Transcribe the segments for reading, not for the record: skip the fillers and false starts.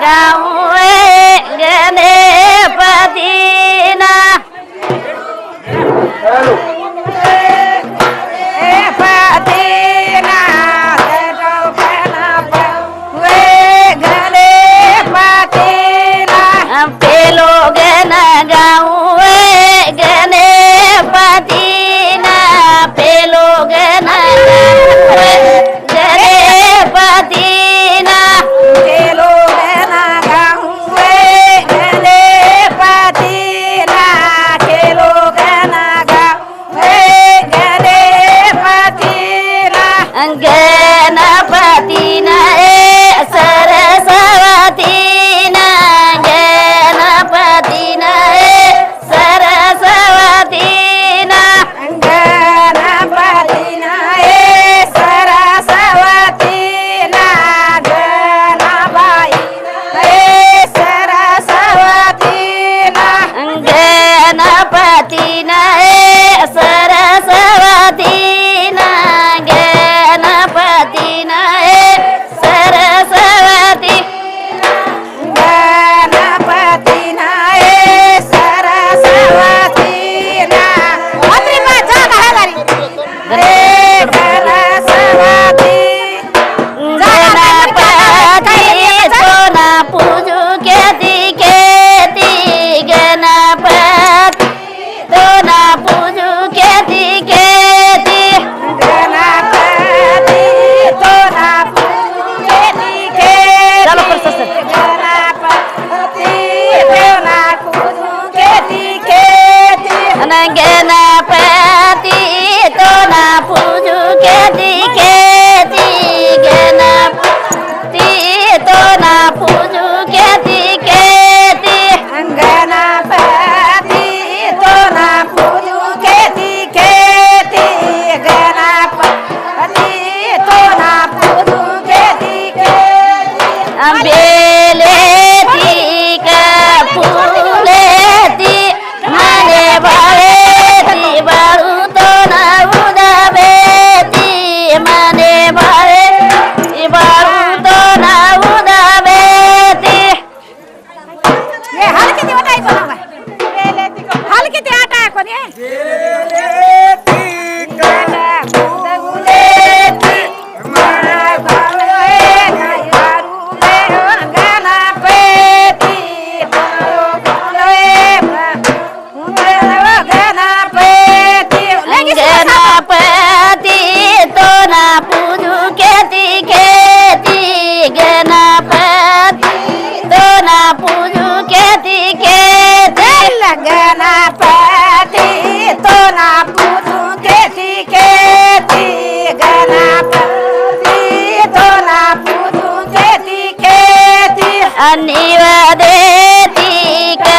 गाऊ गणपतीना पेलो गण गाऊ गणपतीना पेलो गण गणपतीना पेलो गण गाऊ गणपतीना पेलो गण गाऊ गणपतीना गणपतीना सरस्वतीना गणपतीना सरस्वतीना गणपतीना सरस्वतीना गणबाई सरस्वतीना गणपतीना सरस्वतीना गणपतीना सरस्वती गणपतीना सरस्वतीना अत्री माझा घालारी सरस्वती गणपती सोना पूजू केती केती गणपती सोना पूजू केती केती गणपती तोना पूजेती चलो केती प्रशस्त. गणपती तोना पूजेती केती गणपती सोना पूजू केती केती गणपती सोना पूजू केती केती गणपती तोना पूजेती केती गणपती तोना पूजेती केती बेलेती का फुलेती मने भावेती बाळू तो ना उदावेती मने भावेती बाळू तो ना उदावेती ये हाल किती वाटाय कोण हाल किती आटा कोण ये गणपती तो ना पूजू केती केती गणपती तो ना पूजू केती केती गणपती तो ना पूजू केती केती गणपती तो ना पूजू केती केती निवेदेती का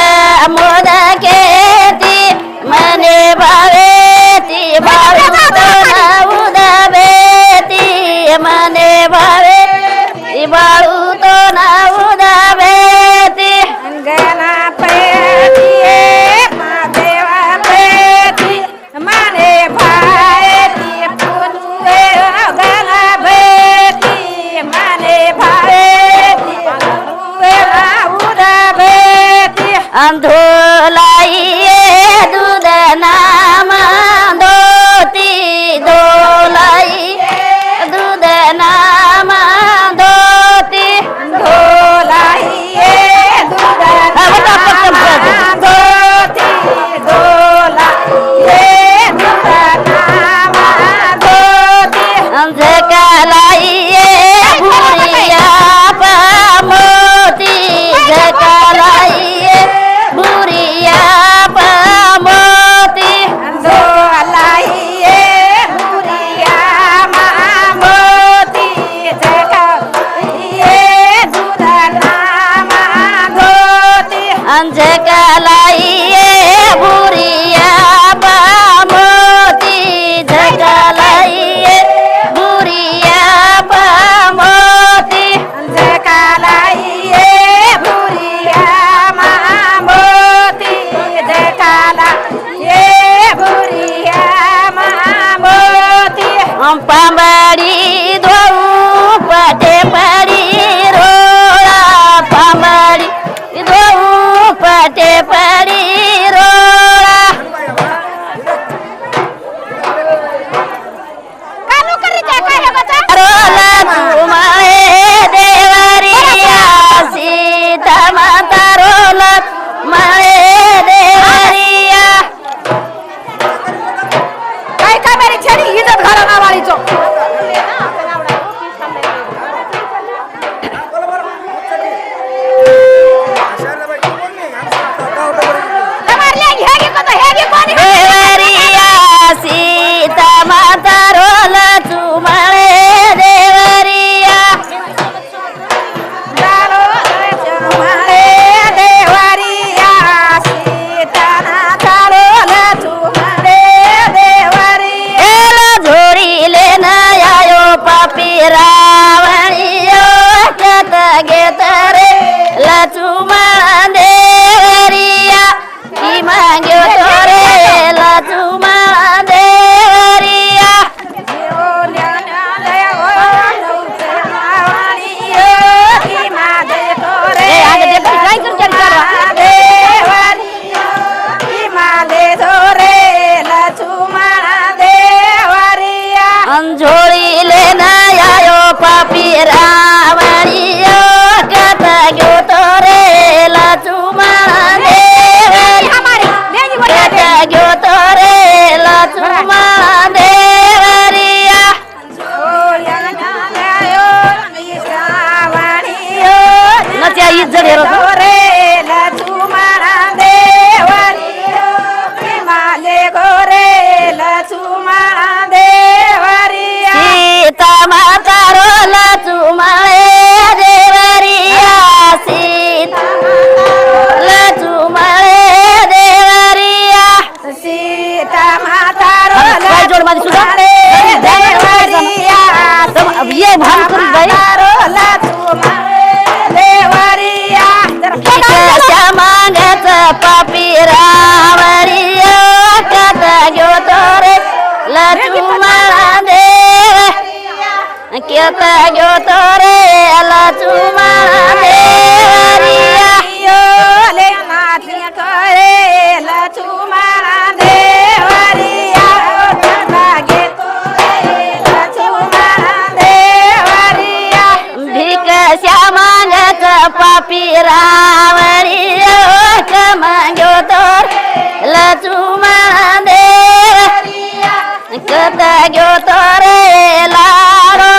मोदकेती मने भावेती बाळू तो ना उदावेती मने भावेती बाळू तो ना उदावेती गणपती देवा पेती माने भायती पूजे गणपती माने भायती उदावेती अंधोलाई दूध नाम दोती दोलाई दूध नाम दोती धोलाई झकालाई भुरिया पामोती झकालाई भुरिया पामोती झकालाई भुरिया पामोती झकालाई भुरिया पामोती पांबडी धोऊ पटे पडी रोळा पांब रावळियो कत गयो तो रे लक्ष्मण देवरी हमारी लेंगी बोल कत गयो तो रे लक्ष्मण देवरिया नच्या इज्जत हेरो सीता माता रो लक्ष्मण देवरिया सीता लक्ष्मण देवरिया काय जोड मध्ये सुद्धा अब ये भान करू बाई कशा मागत पापी रावळियो कत गयो तो रे लक्ष्मण देव कत गयो तो रे लक्ष्मण देवरिया भिकशा मागत पापी रावळियो कमाग्यो तो लक्ष्मण देव कत गयो तो रे लाडो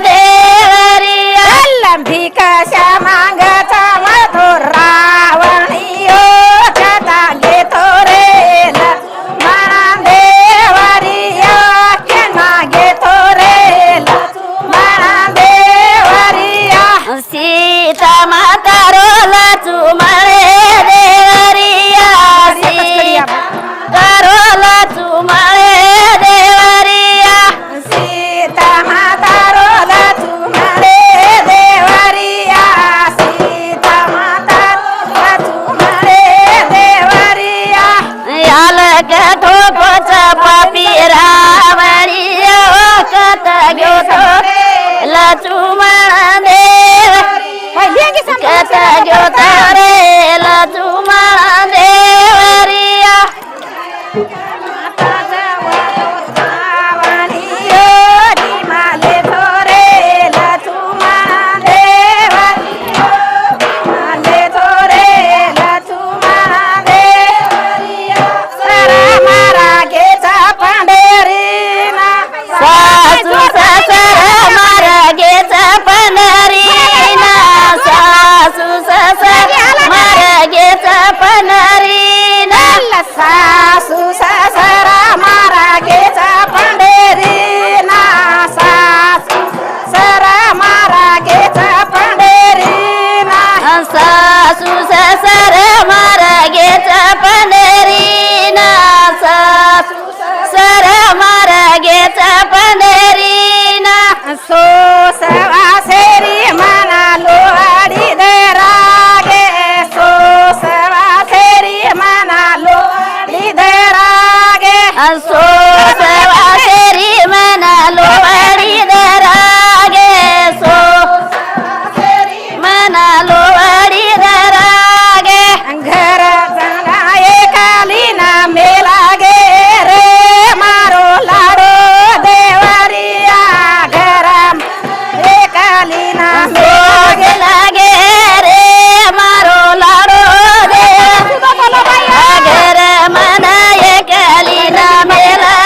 देवरिया भिकशा मागता मधुर रावणियो कथा घेतो रे लक्ष्मण देवरिया केना घेतो रे लक्ष्मण देवरिया सीता माता रो लक्ष्मण देवरिया सीता रो लक्ष्मण देवरिया सीता माता रो लक्ष्मण देवरिया सीता माता लक्ष्मण देवरिया याल ठोकोच पापी रावळियो कत गयो तो लक्ष्मण देव कत गयो तो रे लक्ष्मण देवरिया सासू ससर मार्गेच पनरीना सासू ससर मार्गेच पनरीना सासू ससरा मारा गेचा पंढरीना सासू सरा मारा गेचा पंढरीना सासू ससर मार्गेच पनरीना सासू सर मार्गेच पनरीना सो सवा सेरी मना लोहाडी दरागे सो सवा सेरी मना लोहाडी दरागे सो सवा शेरी मना लोवाडी दरागे सो मना लोवाडी दरागे घर जंगाए काली ना मेला गे रे मारो लाडो देवरिया घरम काली ना सोग लागे रे मारो लाडो दे घर मना एकली ना मेला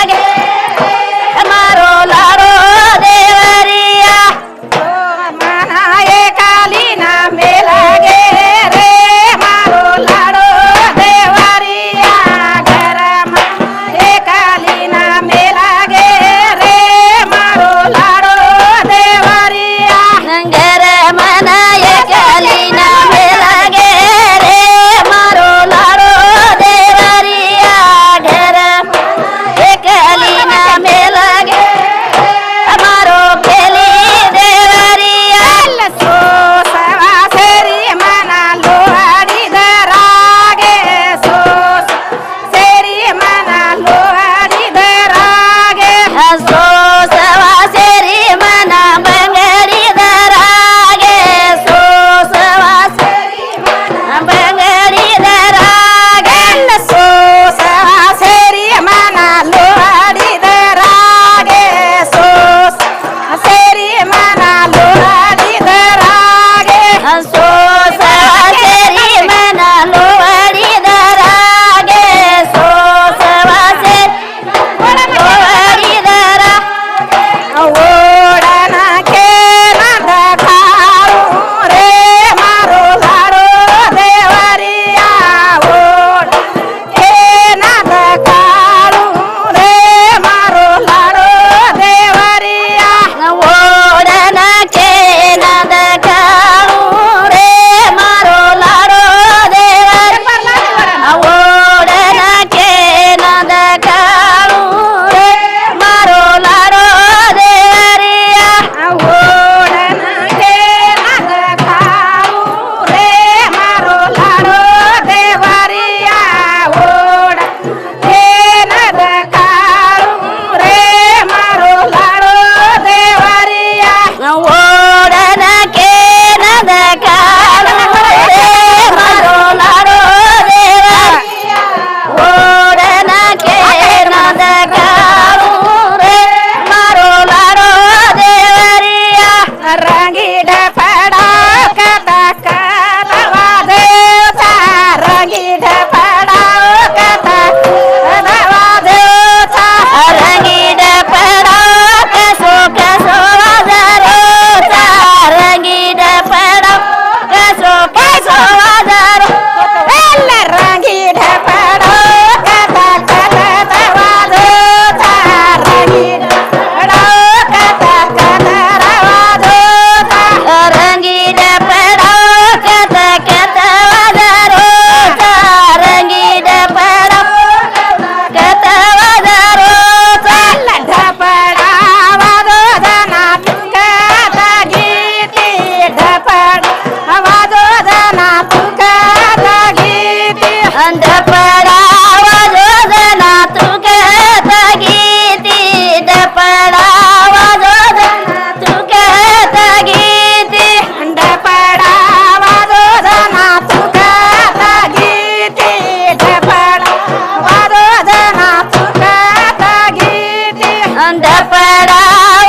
डपडा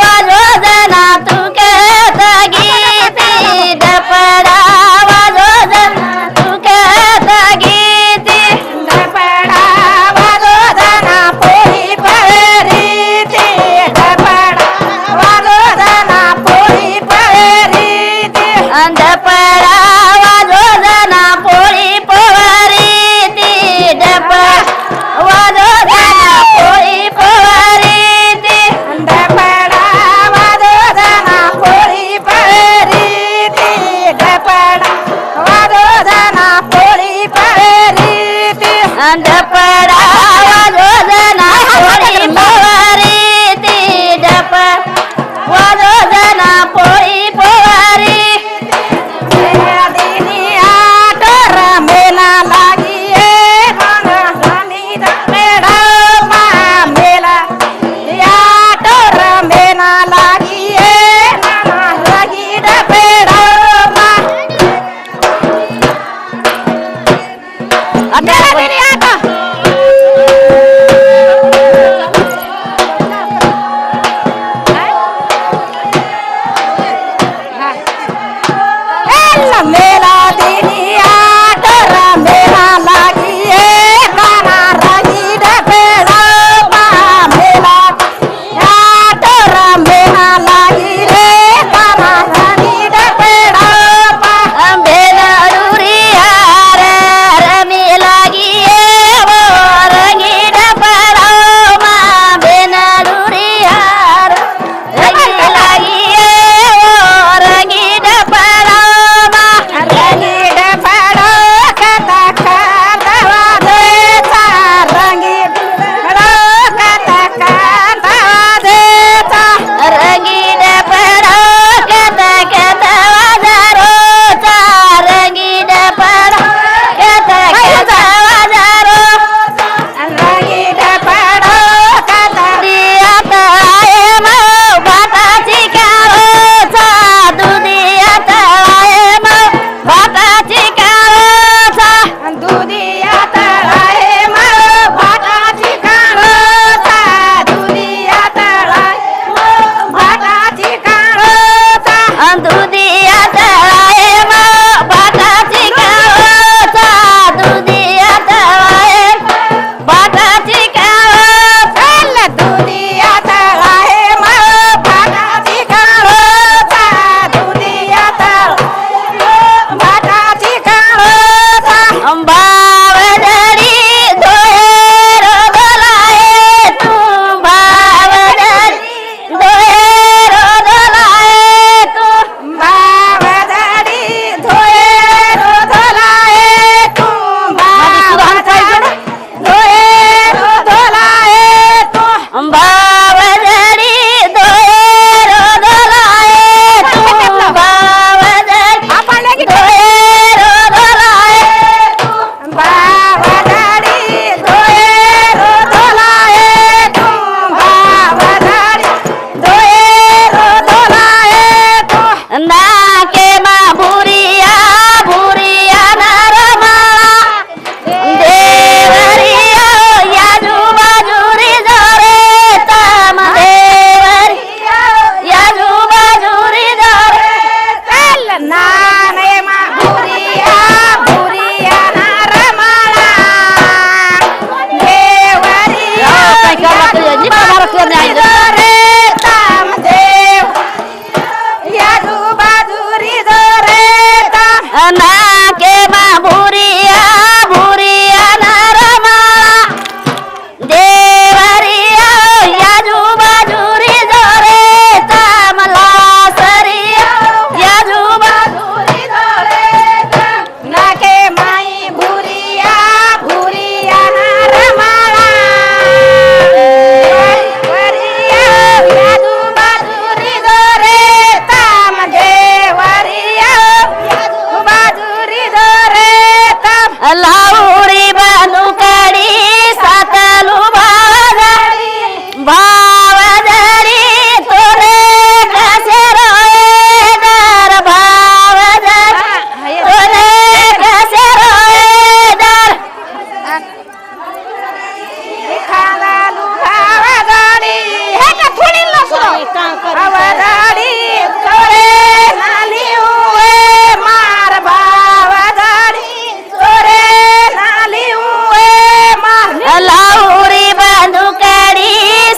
वाजोजना तू कहत गीती डपडा वाजोजना तू कहत गीती डपडा वाजोजना पोळी पळरीती डपडा वाजोजना पोळी पळरीती डपडा वाजोजना पोळी पोळरीती डपडा वाजोजना पोळी पोळरीती अवधाडी चोरे नाली उए मार भावधाडी चोरे नाली उए मार लाहुरी बांधुकडी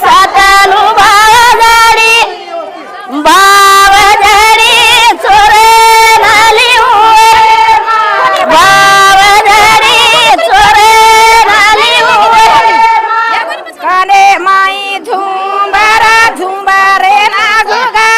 सातालू भावजाडी भावजाडी चोरे नाली उए भावजाडी चोरे नाली उए काने माई झुंबारा झुंबारे ना घुगा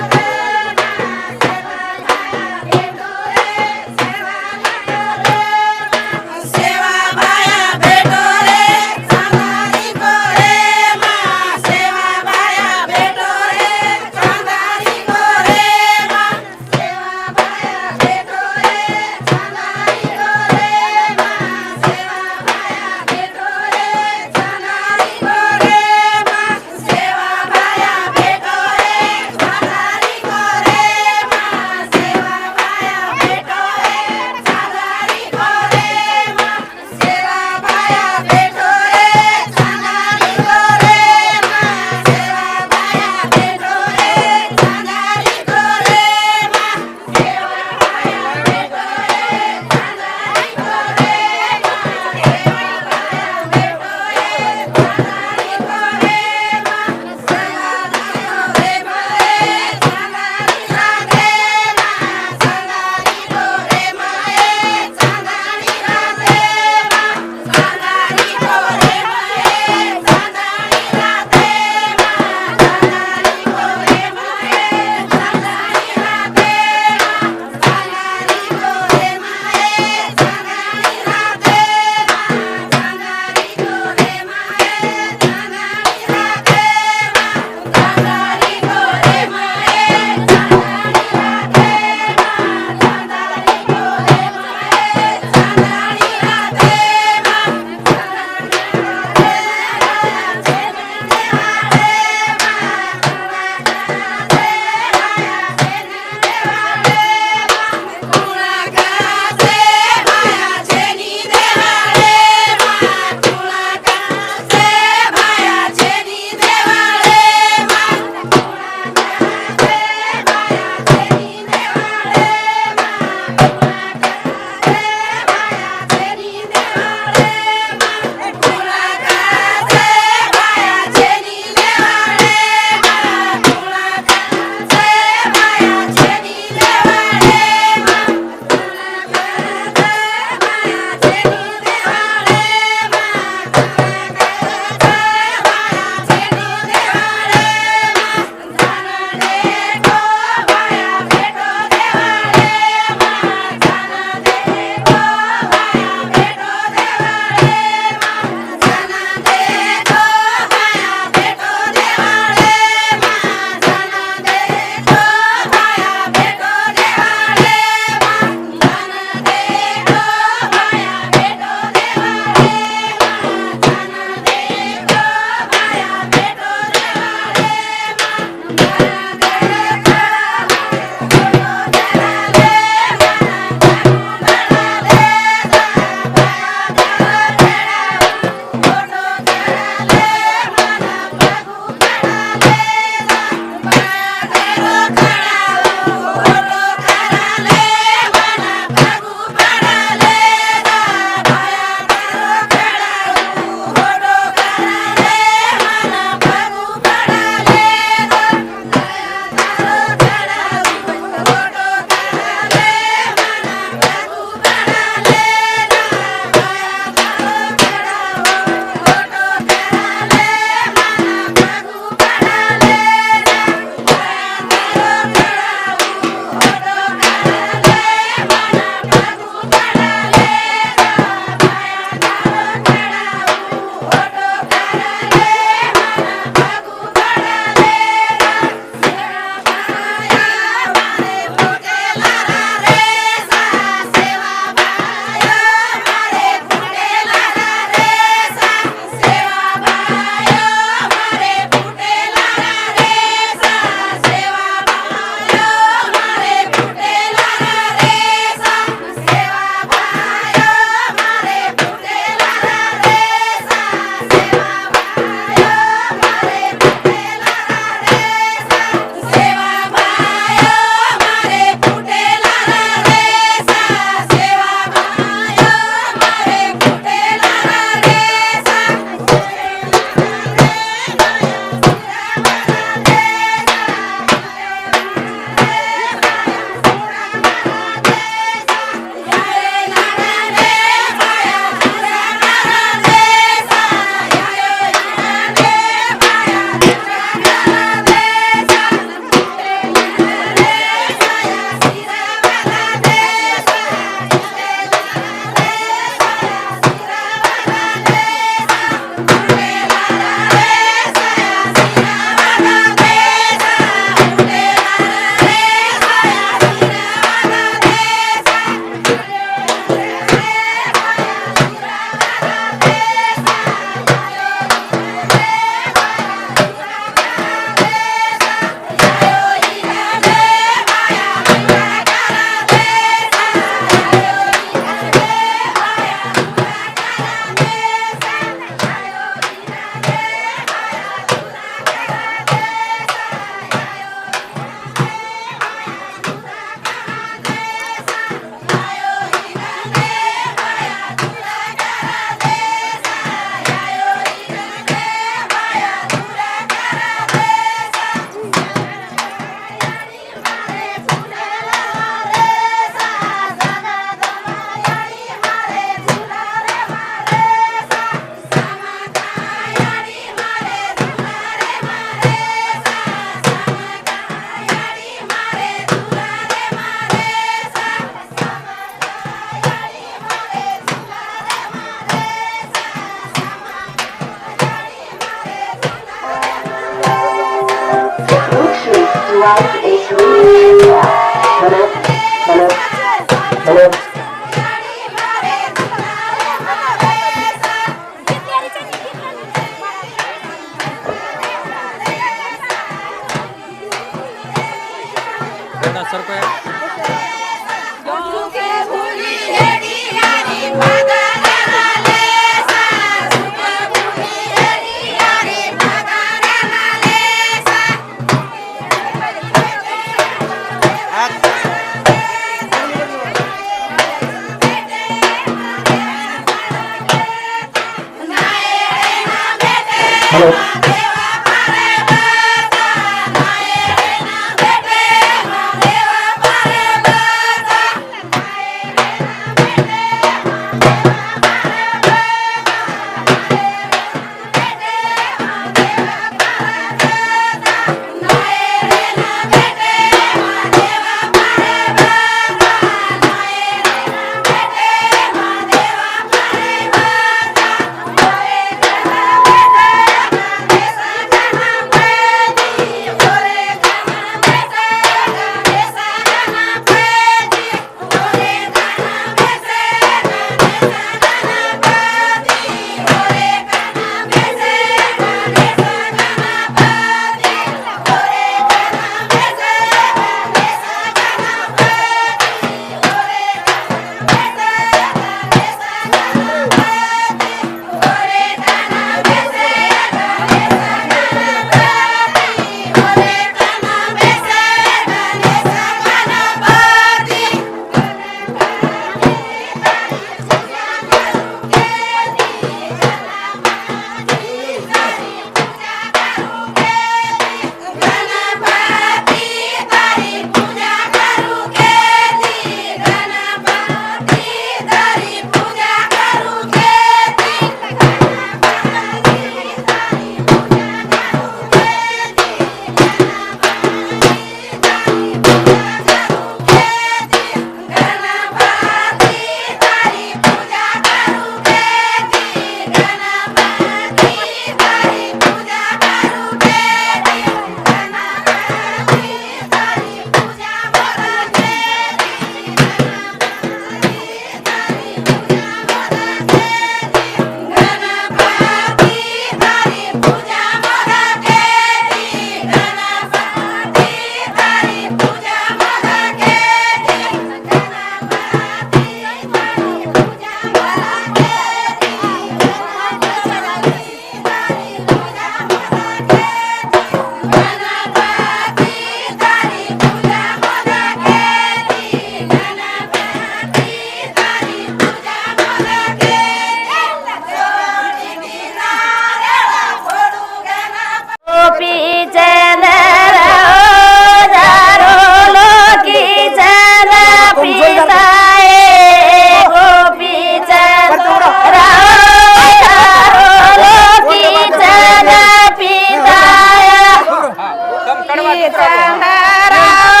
चंद्रा